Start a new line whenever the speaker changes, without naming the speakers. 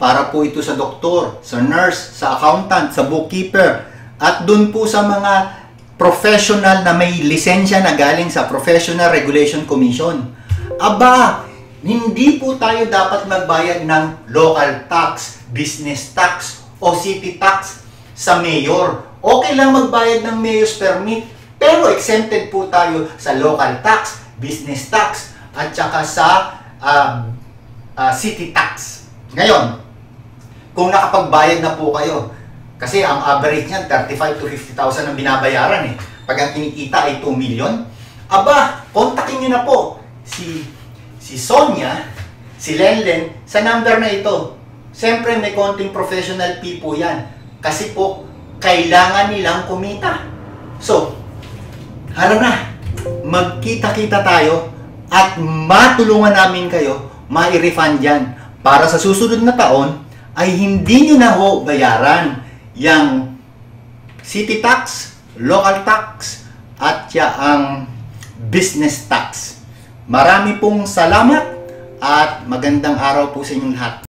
para po ito sa doktor, sa nurse, sa accountant, sa bookkeeper, at dun po sa mga professional na may lisensya na galing sa Professional Regulation Commission. Aba, hindi po tayo dapat magbayad ng local tax, business tax, o city tax sa mayor. Okay lang magbayad ng mayor's permit, pero exempted po tayo sa local tax, business tax, at saka sa city tax. Ngayon, kung nakapagbayad na po kayo, kasi ang average niyan 35 to 50,000 ang binabayaran eh. Pag ang kinikita ay 2 million, aba, kontakin niyo na po si Sonia, si Lenlen sa number na ito. Siyempre may konting professional fee po yan. Kasi po, kailangan nilang kumita. So, hala na, magkita-kita tayo at matulungan namin kayo mai-refund yan. Para sa susunod na taon, ay hindi nyo na ho bayaran yung city tax, local tax, at ang business tax. Marami pong salamat at magandang araw po sa inyong lahat.